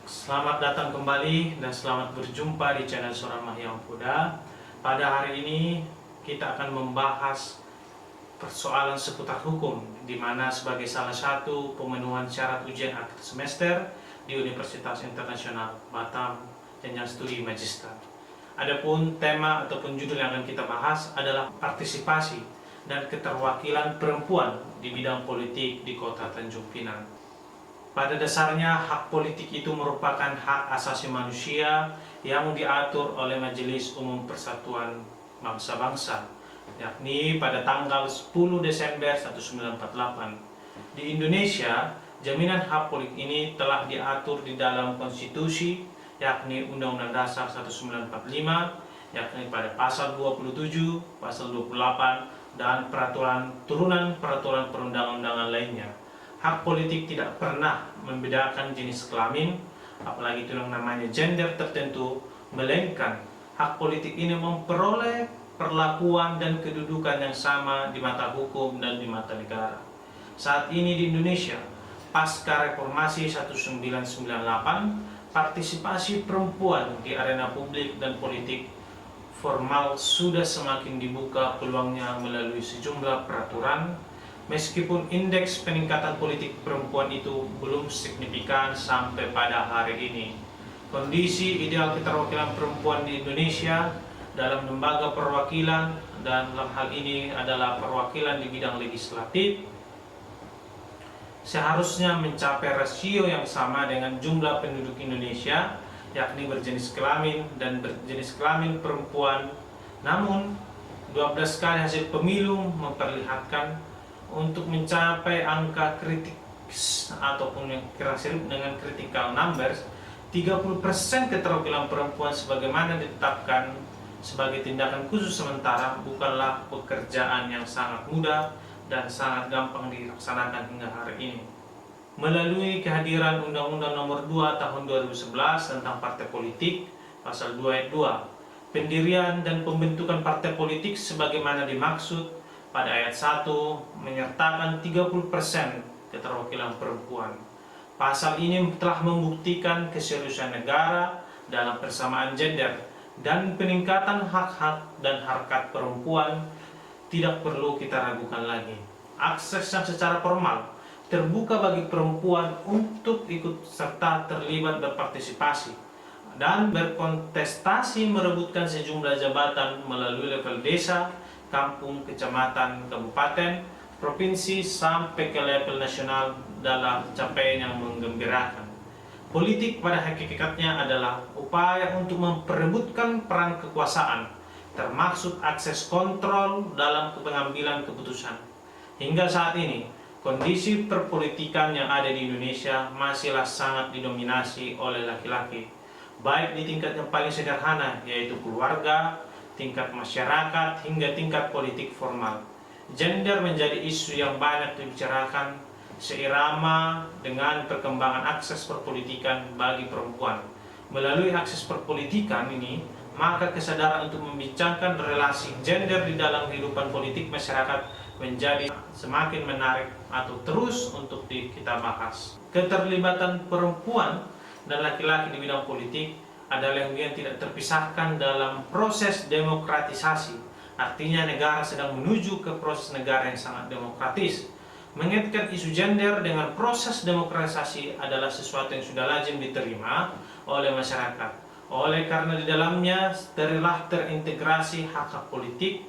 Selamat datang kembali dan selamat berjumpa di channel Suara Mahiyang Muda. Pada hari ini kita akan membahas persoalan seputar hukum, di mana sebagai salah satu pemenuhan syarat ujian akhir semester di Universitas Internasional Batam jenjang studi magister. Adapun tema ataupun judul yang akan kita bahas adalah partisipasi dan keterwakilan perempuan di bidang politik di Kota Tanjung Pinang. Pada dasarnya, hak politik itu merupakan hak asasi manusia yang diatur oleh Majelis Umum Persatuan Bangsa-Bangsa, yakni pada tanggal 10 Desember 1948. Di Indonesia, jaminan hak politik ini telah diatur di dalam konstitusi, yakni Undang-Undang Dasar 1945, yakni pada pasal 27, pasal 28, dan turunan peraturan perundang-undangan lainnya. Hak politik tidak pernah membedakan jenis kelamin, apalagi itu yang namanya gender tertentu, melainkan hak politik ini memperoleh perlakuan dan kedudukan yang sama di mata hukum dan di mata negara. Saat ini di Indonesia, pasca reformasi 1998, partisipasi perempuan di arena publik dan politik formal sudah semakin dibuka peluangnya melalui sejumlah peraturan. Meskipun indeks peningkatan politik perempuan itu belum signifikan sampai pada hari ini. Kondisi ideal keterwakilan perempuan di Indonesia dalam lembaga perwakilan dan dalam hal ini adalah perwakilan di bidang legislatif seharusnya mencapai rasio yang sama dengan jumlah penduduk Indonesia, yakni berjenis kelamin dan berjenis kelamin perempuan. Namun 12 kali hasil pemilu memperlihatkan untuk mencapai angka kritik ataupun yang kira-kira dengan critical numbers, 30% keterwakilan perempuan sebagaimana ditetapkan sebagai tindakan khusus sementara bukanlah pekerjaan yang sangat mudah dan sangat gampang dilaksanakan hingga hari ini. Melalui kehadiran Undang-Undang Nomor 2 Tahun 2011 tentang Partai Politik, Pasal 2 Ayat 2, pendirian dan pembentukan partai politik sebagaimana dimaksud pada ayat 1 menyertakan 30% keterwakilan perempuan. Pasal ini telah membuktikan keseriusan negara dalam persamaan gender dan peningkatan hak-hak dan harkat perempuan tidak perlu kita ragukan lagi. Akses yang secara formal terbuka bagi perempuan untuk ikut serta terlibat berpartisipasi dan berkontestasi merebutkan sejumlah jabatan melalui level desa, kampung, kecamatan, kabupaten, provinsi, sampai ke level nasional dalam capaian yang menggembirakan. Politik pada hakikatnya adalah upaya untuk memperebutkan peran kekuasaan, termasuk akses kontrol dalam pengambilan keputusan. Hingga saat ini, kondisi perpolitikan yang ada di Indonesia masihlah sangat didominasi oleh laki-laki, baik di tingkat yang paling sederhana, yaitu keluarga, tingkat masyarakat, hingga tingkat politik formal. Gender menjadi isu yang banyak dibicarakan seirama dengan perkembangan akses perpolitikan bagi perempuan. Melalui akses perpolitikan ini, maka kesadaran untuk membincangkan relasi gender di dalam kehidupan politik masyarakat menjadi semakin menarik atau terus untuk kita bahas. Keterlibatan perempuan dan laki-laki di bidang politik adalah yang tidak terpisahkan dalam proses demokratisasi. Artinya negara sedang menuju ke proses negara yang sangat demokratis. Mengaitkan isu gender dengan proses demokratisasi adalah sesuatu yang sudah lazim diterima oleh masyarakat. Oleh karena di dalamnya telah terintegrasi hak-hak politik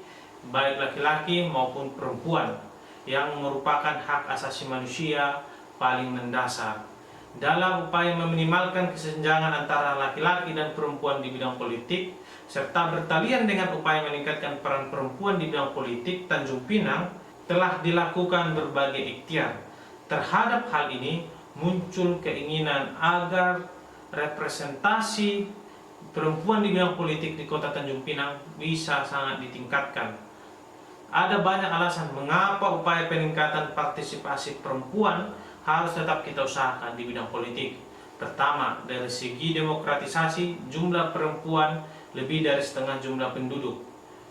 baik laki-laki maupun perempuan yang merupakan hak asasi manusia paling mendasar. Dalam upaya meminimalkan kesenjangan antara laki-laki dan perempuan di bidang politik, serta bertalian dengan upaya meningkatkan peran perempuan di bidang politik, Tanjung Pinang telah dilakukan berbagai ikhtiar. Terhadap hal ini, muncul keinginan agar representasi perempuan di bidang politik di Kota Tanjung Pinang bisa sangat ditingkatkan. Ada banyak alasan mengapa upaya peningkatan partisipasi perempuan harus tetap kita usahakan di bidang politik. Pertama, dari segi demokratisasi, jumlah perempuan lebih dari setengah jumlah penduduk,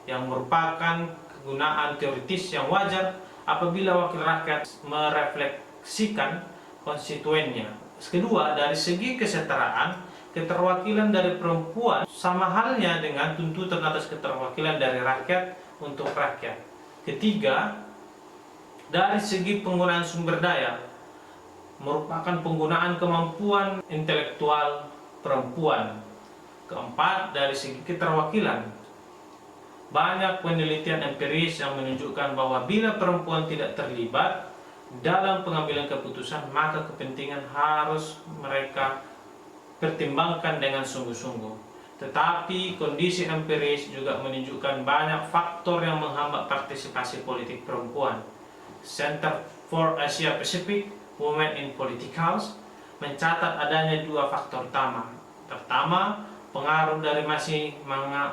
yang merupakan kegunaan teoritis yang wajar apabila wakil rakyat merefleksikan konstituennya Kedua, dari segi kesetaraan, keterwakilan dari perempuan sama halnya dengan tuntutan atas keterwakilan dari rakyat untuk rakyat. Ketiga, dari segi penggunaan sumber daya, merupakan penggunaan kemampuan intelektual perempuan. Keempat, dari segi keterwakilan, banyak penelitian empiris yang menunjukkan bahwa bila perempuan tidak terlibat dalam pengambilan keputusan, maka kepentingan harus mereka pertimbangkan dengan sungguh-sungguh. Tetapi kondisi empiris juga menunjukkan banyak faktor yang menghambat partisipasi politik perempuan. Center for Asia Pacific Women in Politicals mencatat adanya dua faktor utama. Pertama, pengaruh dari masih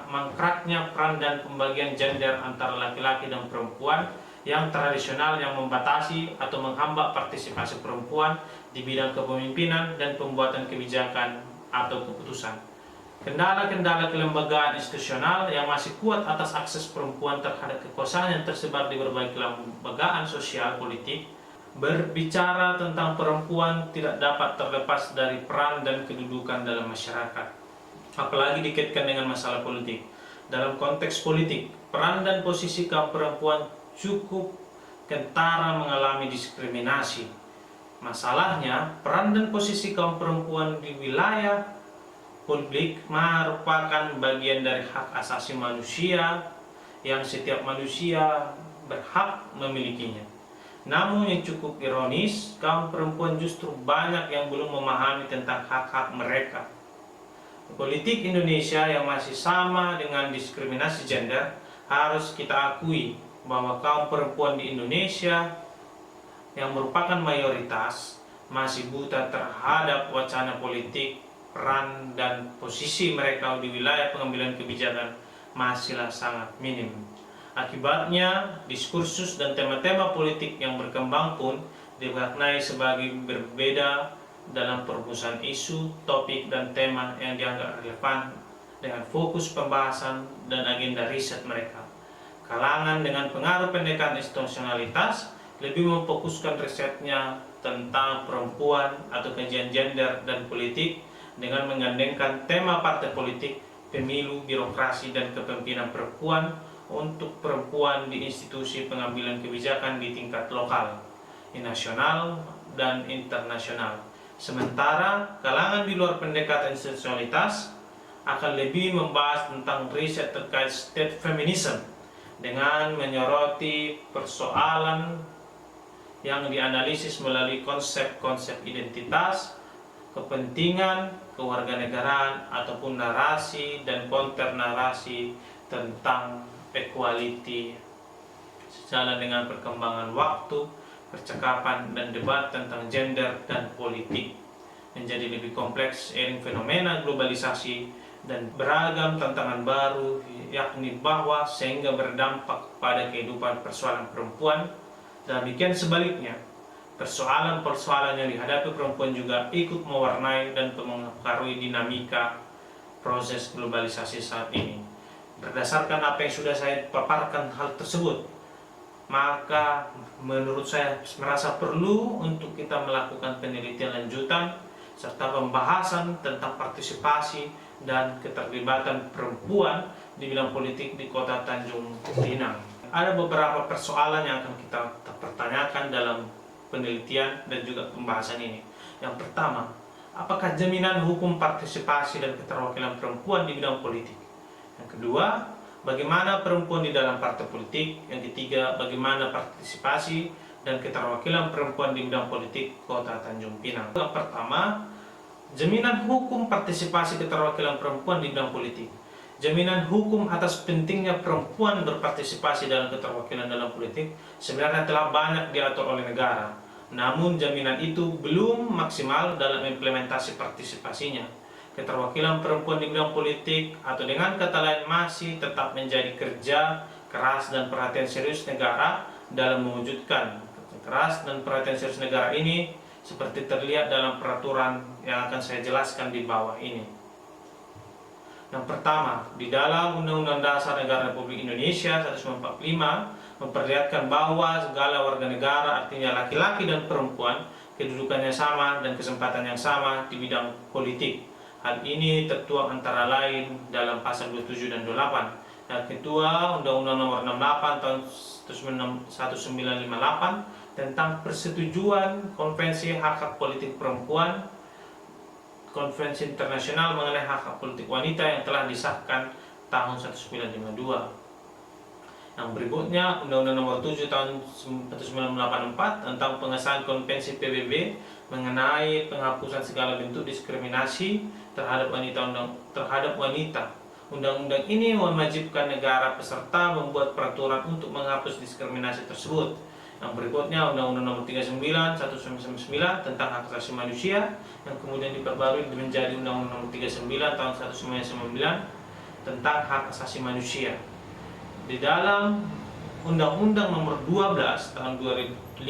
mangkraknya peran dan pembagian gender antara laki-laki dan perempuan yang tradisional, yang membatasi atau menghambat partisipasi perempuan di bidang kepemimpinan dan pembuatan kebijakan atau keputusan. Kendala-kendala kelembagaan institusional yang masih kuat atas akses perempuan terhadap kekuasaan yang tersebar di berbagai kelembagaan sosial politik. Berbicara tentang perempuan tidak dapat terlepas dari peran dan kedudukan dalam masyarakat, apalagi dikaitkan dengan masalah politik. Dalam konteks politik, peran dan posisi kaum perempuan cukup kentara mengalami diskriminasi. Masalahnya, peran dan posisi kaum perempuan di wilayah publik merupakan bagian dari hak asasi manusia yang setiap manusia berhak memilikinya. Namun yang cukup ironis, kaum perempuan justru banyak yang belum memahami tentang hak-hak mereka. Politik Indonesia yang masih sama dengan diskriminasi gender, harus kita akui bahwa kaum perempuan di Indonesia yang merupakan mayoritas masih buta terhadap wacana politik. Peran dan posisi mereka di wilayah pengambilan kebijakan masihlah sangat minim. Akibatnya, diskursus dan tema-tema politik yang berkembang pun dimaknai sebagai berbeda dalam perumusan isu, topik, dan tema yang dianggap relevan dengan fokus pembahasan dan agenda riset mereka. Kalangan dengan pengaruh pendekatan institusionalitas lebih memfokuskan risetnya tentang perempuan atau kajian gender dan politik dengan menggandengkan tema partai politik, pemilu, birokrasi, dan kepemimpinan perempuan untuk perempuan di institusi pengambilan kebijakan di tingkat lokal, nasional, dan internasional. Sementara kalangan di luar pendekatan institusionalitas akan lebih membahas tentang riset terkait state feminism dengan menyoroti persoalan yang dianalisis melalui konsep-konsep identitas, kepentingan, kewarganegaraan, ataupun narasi dan counter narasi tentang equality. Sejalan dengan perkembangan waktu, percakapan dan debat tentang gender dan politik menjadi lebih kompleks seiring fenomena globalisasi dan beragam tantangan baru, yakni bahwa sehingga berdampak pada kehidupan persoalan perempuan. Demikian sebaliknya, persoalan-persoalan yang dihadapi perempuan juga ikut mewarnai dan mempengaruhi dinamika proses globalisasi saat ini. Berdasarkan apa yang sudah saya paparkan hal tersebut, maka menurut saya merasa perlu untuk kita melakukan penelitian lanjutan serta pembahasan tentang partisipasi dan keterlibatan perempuan di bidang politik di Kota Tanjung Pinang. Ada beberapa persoalan yang akan kita pertanyakan dalam penelitian dan juga pembahasan ini. Yang pertama, apakah jaminan hukum partisipasi dan keterwakilan perempuan di bidang politik? Yang kedua, bagaimana perempuan di dalam partai politik? Yang ketiga, bagaimana partisipasi dan keterwakilan perempuan di bidang politik Kota Tanjung Pinang? Yang pertama, jaminan hukum partisipasi keterwakilan perempuan di bidang politik. Jaminan hukum atas pentingnya perempuan berpartisipasi dalam keterwakilan dalam politik sebenarnya telah banyak diatur oleh negara. Namun jaminan itu belum maksimal dalam implementasi partisipasinya. Keterwakilan perempuan di bidang politik atau dengan kata lain masih tetap menjadi kerja keras dan perhatian serius negara dalam mewujudkan. Keras dan perhatian serius negara ini seperti terlihat dalam peraturan yang akan saya jelaskan di bawah ini. Yang pertama, di dalam Undang-Undang Dasar Negara Republik Indonesia 1945 memperlihatkan bahwa segala warga negara, artinya laki-laki dan perempuan, kedudukannya sama, dan kesempatan yang sama di bidang politik. Hal ini tertuang antara lain dalam pasal 27 dan 28. Yang kedua, Undang-Undang Nomor 68 tahun 1958 tentang persetujuan Konvensi Hak-Hak Politik Perempuan, Konvensi Internasional mengenai Hak-Hak Politik Wanita yang telah disahkan tahun 1952. Yang berikutnya, Undang-Undang Nomor 7 tahun 1984 tentang pengesahan Konvensi PBB mengenai penghapusan segala bentuk diskriminasi terhadap wanita. Undang-undang ini mewajibkan negara peserta membuat peraturan untuk menghapus diskriminasi tersebut. Yang berikutnya, Undang-Undang Nomor 39 1999 tentang hak asasi manusia yang kemudian diperbarui menjadi Undang-Undang Nomor 39 tahun 1999 tentang hak asasi manusia. Di dalam Undang-Undang Nomor 12 tahun 2005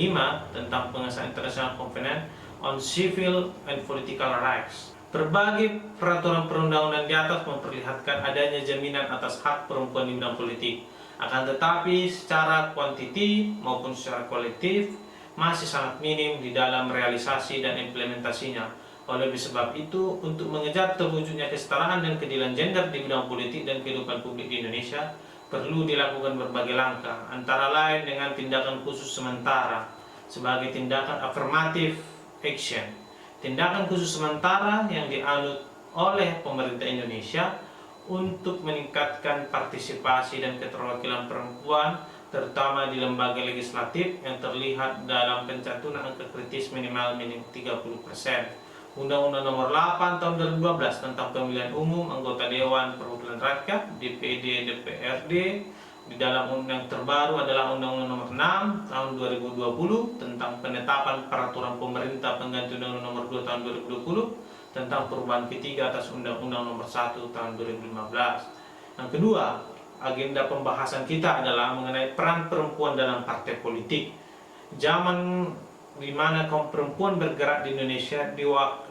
tentang pengesahan International Covenant on Civil and Political Rights. Berbagai peraturan perundang-undan di atas memperlihatkan adanya jaminan atas hak perempuan di bidang politik. Akan tetapi secara kuantiti maupun secara kolektif masih sangat minim di dalam realisasi dan implementasinya. Oleh sebab itu, untuk mengejar terwujudnya kesetaraan dan keadilan gender di bidang politik dan kehidupan publik di Indonesia, perlu dilakukan berbagai langkah, antara lain dengan tindakan khusus sementara sebagai tindakan affirmative action. Tindakan khusus sementara yang dianut oleh pemerintah Indonesia untuk meningkatkan partisipasi dan keterwakilan perempuan, terutama di lembaga legislatif yang terlihat dalam pencantuman angka kritis minimal 30%. Undang-Undang Nomor 8 tahun 2012 tentang pemilihan umum anggota Dewan Perwakilan Rakyat DPD DPRD. Di dalam undang terbaru adalah Undang-Undang Nomor 6 tahun 2020 tentang penetapan peraturan pemerintah pengganti Undang-Undang Nomor 2 tahun 2020 tentang perubahan ketiga atas Undang-Undang Nomor 1 tahun 2015. Yang kedua, agenda pembahasan kita adalah mengenai peran perempuan dalam partai politik. Zaman di mana kaum perempuan bergerak di Indonesia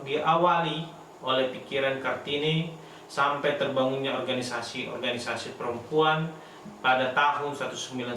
diawali oleh pikiran Kartini sampai terbangunnya organisasi-organisasi perempuan pada tahun 1912.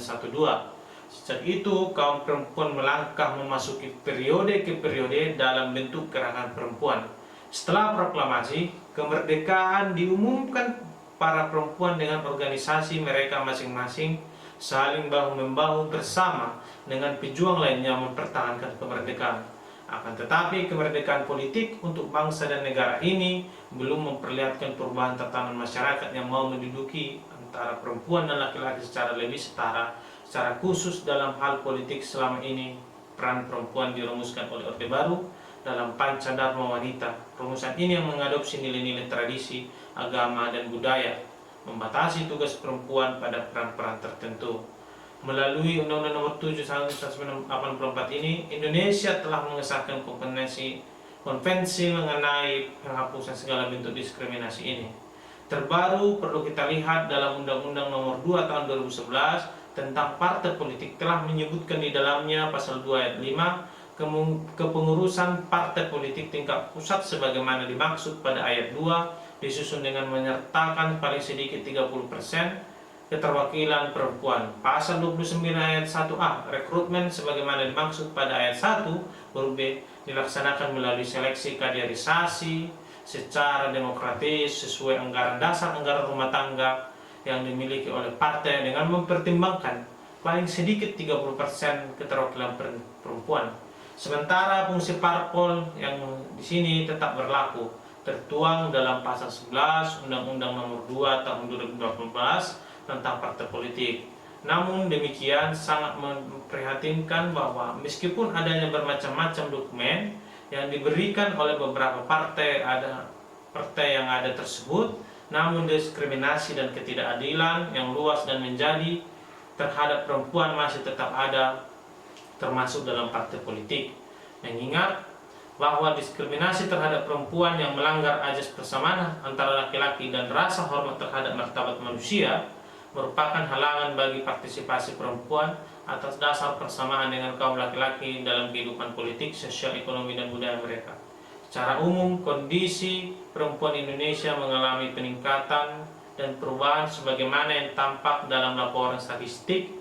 Sejak itu kaum perempuan melangkah memasuki periode ke periode dalam bentuk gerakan perempuan. Setelah proklamasi kemerdekaan diumumkan, para perempuan dengan organisasi mereka masing-masing saling bahu-membahu bersama dengan pejuang lainnya mempertahankan kemerdekaan. Akan tetapi kemerdekaan politik untuk bangsa dan negara ini belum memperlihatkan perubahan tatanan masyarakat yang mau menduduki antara perempuan dan laki-laki secara lebih setara. Secara khusus dalam hal politik selama ini peran perempuan dirumuskan oleh Orde Baru dalam Pancadharma Wanita. Rumusan ini yang mengadopsi nilai-nilai tradisi, agama, dan budaya, membatasi tugas perempuan pada peran-peran tertentu. Melalui Undang-Undang Nomor 7 tahun 1984 ini, Indonesia telah mengesahkan konvensi mengenai penghapusan segala bentuk diskriminasi ini. Terbaru perlu kita lihat dalam Undang-Undang Nomor 2 tahun 2011 tentang partai politik telah menyebutkan di dalamnya pasal 2 ayat 5 kepengurusan partai politik tingkat pusat sebagaimana dimaksud pada ayat 2 disusun dengan menyertakan paling sedikit 30% keterwakilan perempuan. Pasal 29 ayat 1A rekrutmen sebagaimana dimaksud pada ayat 1 huruf B dilaksanakan melalui seleksi kaderisasi secara demokratis sesuai anggaran dasar anggaran rumah tangga yang dimiliki oleh partai dengan mempertimbangkan paling sedikit 30% keterwakilan perempuan. Sementara fungsi parpol yang di sini tetap berlaku, tertuang dalam pasal 11 Undang-Undang Nomor 2 tahun 2018 tentang partai politik. Namun demikian sangat memprihatinkan bahwa meskipun adanya bermacam-macam dokumen yang diberikan oleh beberapa partai yang ada tersebut, namun diskriminasi dan ketidakadilan yang luas dan menjadi terhadap perempuan masih tetap ada, termasuk dalam partai politik. Mengingat bahwa diskriminasi terhadap perempuan yang melanggar azas persamaan antara laki-laki dan rasa hormat terhadap martabat manusia merupakan halangan bagi partisipasi perempuan atas dasar persamaan dengan kaum laki-laki dalam kehidupan politik, sosial, ekonomi, dan budaya mereka. Secara umum, kondisi perempuan Indonesia mengalami peningkatan dan perubahan sebagaimana yang tampak dalam laporan statistik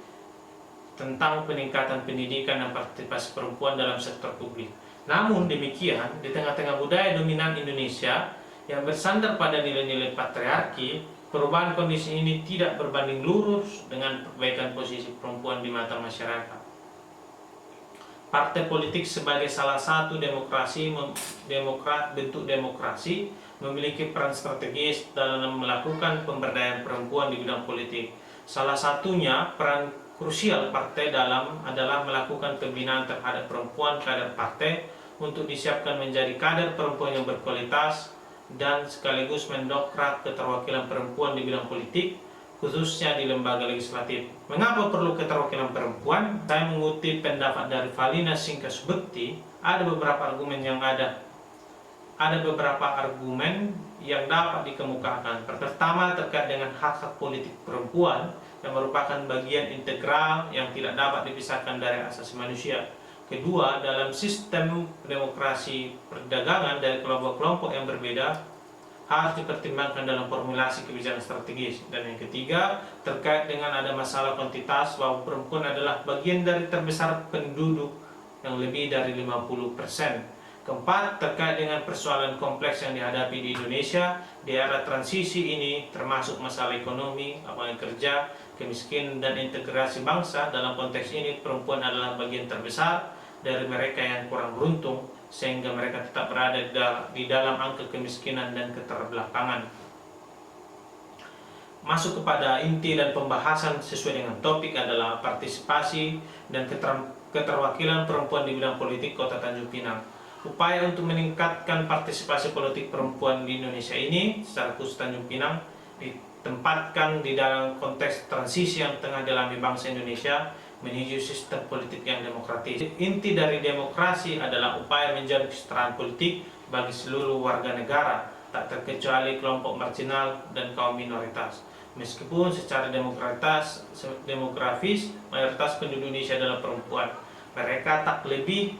tentang peningkatan pendidikan dan partisipasi perempuan dalam sektor publik. Namun demikian, di tengah-tengah budaya dominan Indonesia yang bersandar pada nilai-nilai patriarki, perubahan kondisi ini tidak berbanding lurus dengan perbaikan posisi perempuan di mata masyarakat. Partai politik sebagai salah satu bentuk demokrasi memiliki peran strategis dalam melakukan pemberdayaan perempuan di bidang politik. Salah satunya peran krusial partai adalah melakukan pembinaan terhadap perempuan kader partai untuk disiapkan menjadi kader perempuan yang berkualitas dan sekaligus mendongkrak keterwakilan perempuan di bidang politik, khususnya di lembaga legislatif. Mengapa perlu keterwakilan perempuan? Saya mengutip pendapat dari Valina Singkasbekti, ada beberapa argumen yang dapat dikemukakan. Pertama, terkait dengan hak-hak politik perempuan yang merupakan bagian integral yang tidak dapat dipisahkan dari asasi manusia. Kedua, dalam sistem demokrasi perdagangan dari kelompok-kelompok yang berbeda harus dipertimbangkan dalam formulasi kebijakan strategis. Dan yang ketiga, terkait dengan ada masalah kuantitas bahwa perempuan adalah bagian dari terbesar penduduk yang lebih dari 50%. Keempat, terkait dengan persoalan kompleks yang dihadapi di Indonesia di era transisi ini, termasuk masalah ekonomi, lapangan kerja, kemiskinan, dan integrasi bangsa. Dalam konteks ini, perempuan adalah bagian terbesar dari mereka yang kurang beruntung, sehingga mereka tetap berada di dalam angka kemiskinan dan keterbelakangan. Masuk kepada inti dan pembahasan sesuai dengan topik adalah partisipasi dan keterwakilan perempuan di bidang politik Kota Tanjung Pinang. Upaya untuk meningkatkan partisipasi politik perempuan di Indonesia ini, secara khusus Tanjung Pinang, ditempatkan di dalam konteks transisi yang tengah dialami bangsa Indonesia menuju sistem politik yang demokratis. Inti dari demokrasi adalah upaya menjamin kesetaraan politik bagi seluruh warga negara, tak terkecuali kelompok marginal dan kaum minoritas. Meskipun secara demografis mayoritas penduduk Indonesia adalah perempuan, mereka tak lebih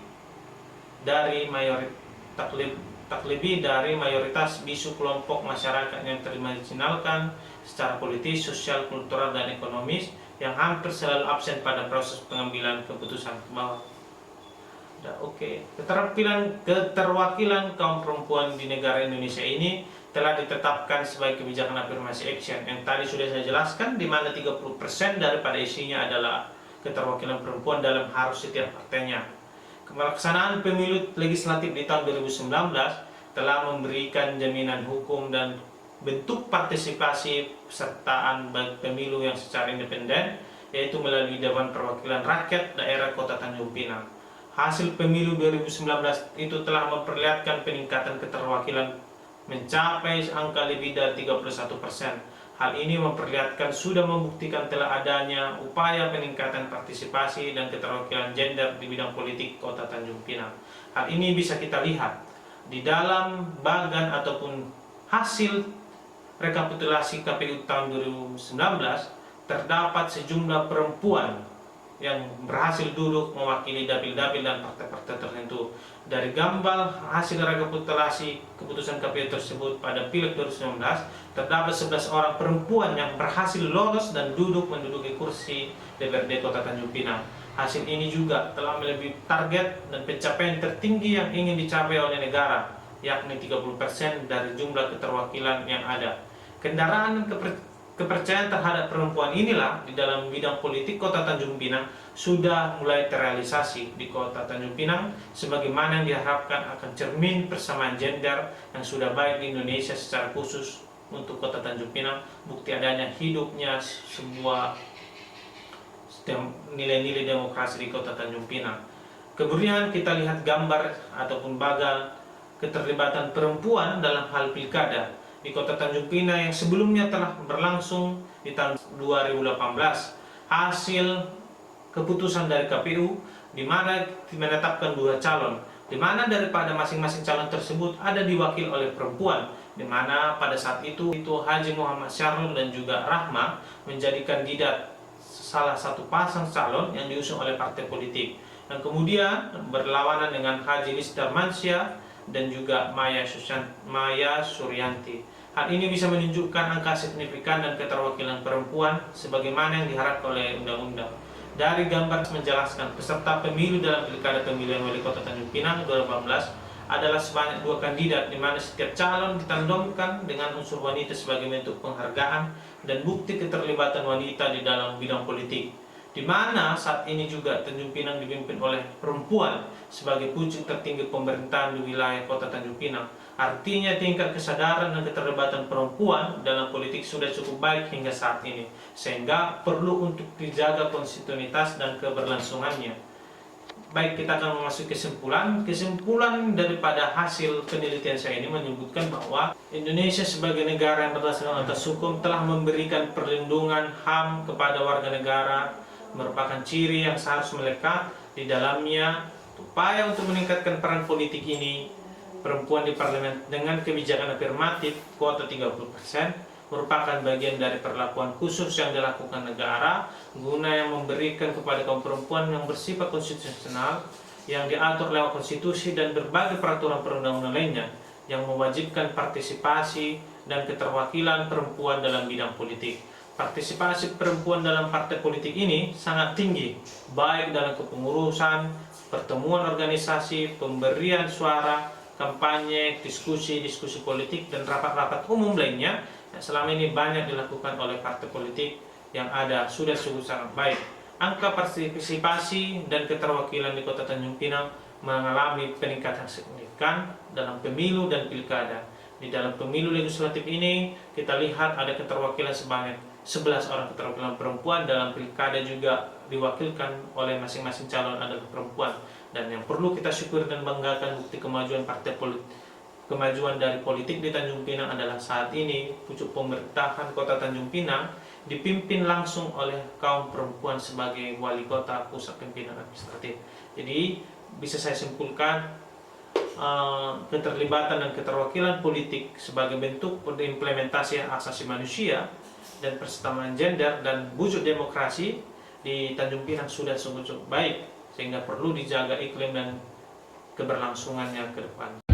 dari mayoritas bisu kelompok masyarakat yang termarginalkan secara politis, sosial, kultural, dan ekonomis yang hampir selalu absen pada proses pengambilan keputusan ke bawah. Keterwakilan kaum perempuan di negara Indonesia ini telah ditetapkan sebagai kebijakan afirmasi action yang tadi sudah saya jelaskan, di mana 30% daripada isinya adalah keterwakilan perempuan dalam harus setiap partainya. Pelaksanaan pemilu legislatif di tahun 2019 telah memberikan jaminan hukum dan bentuk partisipasi pesertaan pemilu yang secara independen, yaitu melalui Dewan Perwakilan Rakyat Daerah Kota Tanjung Pinang. Hasil pemilu 2019 itu telah memperlihatkan peningkatan keterwakilan mencapai angka lebih dari 31%. Hal ini memperlihatkan sudah membuktikan telah adanya upaya peningkatan partisipasi dan keterwakilan gender di bidang politik Kota Tanjung Pinang. Hal ini bisa kita lihat di dalam bagan ataupun hasil rekapitulasi KPU tahun 2019, terdapat sejumlah perempuan yang berhasil duduk mewakili dapil-dapil dan partai-partai tertentu. Dari gambar hasil rekapitulasi keputusan KPU tersebut pada Pileg 2019, terdapat 11 orang perempuan yang berhasil lolos dan menduduki kursi DPRD Kota Tanjung Pinang. Hasil ini juga telah melebihi target dan pencapaian tertinggi yang ingin dicapai oleh negara, yakni 30% dari jumlah keterwakilan yang ada. Kendaraan dan kepercayaan terhadap perempuan inilah di dalam bidang politik Kota Tanjung Pinang sudah mulai terrealisasi di Kota Tanjung Pinang, sebagaimana yang diharapkan akan cermin persamaan gender yang sudah baik di Indonesia secara khusus untuk Kota Tanjung Pinang, bukti adanya hidupnya sebuah nilai-nilai demokrasi di Kota Tanjung Pinang. Kemudian kita lihat gambar ataupun bagal keterlibatan perempuan dalam hal pilkada di Kota Tanjung Pinang yang sebelumnya telah berlangsung di tahun 2018. Hasil keputusan dari KPU di mana menetapkan 2 calon, di mana daripada masing-masing calon tersebut ada diwakil oleh perempuan, di mana pada saat itu Haji Muhammad Syahrul dan juga Rahma menjadi kandidat salah satu pasang calon yang diusung oleh partai politik, dan kemudian berlawanan dengan Haji Lisdar Mansyah dan juga Maya Suryanti. Hal ini bisa menunjukkan angka signifikan dan keterwakilan perempuan sebagaimana yang diharapkan oleh undang-undang. Dari gambar menjelaskan peserta pemilu dalam Pilkada Pemilihan Wali Kota Tanjung Pinang 2018 adalah sebanyak 2 kandidat, di mana setiap calon ditandemkan dengan unsur wanita sebagai bentuk penghargaan dan bukti keterlibatan wanita di dalam bidang politik. Di mana saat ini juga Tanjung Pinang dipimpin oleh perempuan sebagai pucuk tertinggi pemerintahan di wilayah Kota Tanjung Pinang. Artinya tingkat kesadaran dan keterlibatan perempuan dalam politik sudah cukup baik hingga saat ini, sehingga perlu untuk dijaga konstitusitas dan keberlangsungannya. Baik, kita akan memasuki kesimpulan. Kesimpulan daripada hasil penelitian saya ini menyebutkan bahwa Indonesia sebagai negara yang berdasarkan atas hukum telah memberikan perlindungan HAM kepada warga negara, merupakan ciri yang seharusnya melekat di dalamnya. Upaya untuk meningkatkan peran politik ini, perempuan di parlemen dengan kebijakan afirmatif kuota 30% merupakan bagian dari perlakuan khusus yang dilakukan negara guna yang memberikan kepada kaum perempuan yang bersifat konstitusional yang diatur lewat konstitusi dan berbagai peraturan perundang-undangan lainnya yang mewajibkan partisipasi dan keterwakilan perempuan dalam bidang politik. Partisipasi perempuan dalam partai politik ini sangat tinggi, baik dalam kepengurusan, pertemuan organisasi, pemberian suara, kampanye, diskusi politik, dan rapat-rapat umum lainnya yang selama ini banyak dilakukan oleh partai politik yang ada sudah sungguh sangat baik. Angka partisipasi dan keterwakilan di Kota Tanjung Pinang mengalami peningkatan signifikan dalam pemilu dan pilkada. Di dalam pemilu legislatif ini kita lihat ada keterwakilan sebanyak 11 orang keterwakilan perempuan, dalam pilkada juga diwakilkan oleh masing-masing calon adalah perempuan. Dan yang perlu kita syukur dan banggakan bukti kemajuan kemajuan dari politik di Tanjung Pinang adalah saat ini pucuk pemerintahan Kota Tanjung Pinang dipimpin langsung oleh kaum perempuan sebagai wali kota pusat pimpinan administratif. Jadi bisa saya simpulkan keterlibatan dan keterwakilan politik sebagai bentuk implementasi hak asasi manusia dan persamaan gender dan wujud demokrasi di Tanjung Pinang sudah sungguh baik, sehingga perlu dijaga iklim dan keberlangsungannya ke depan.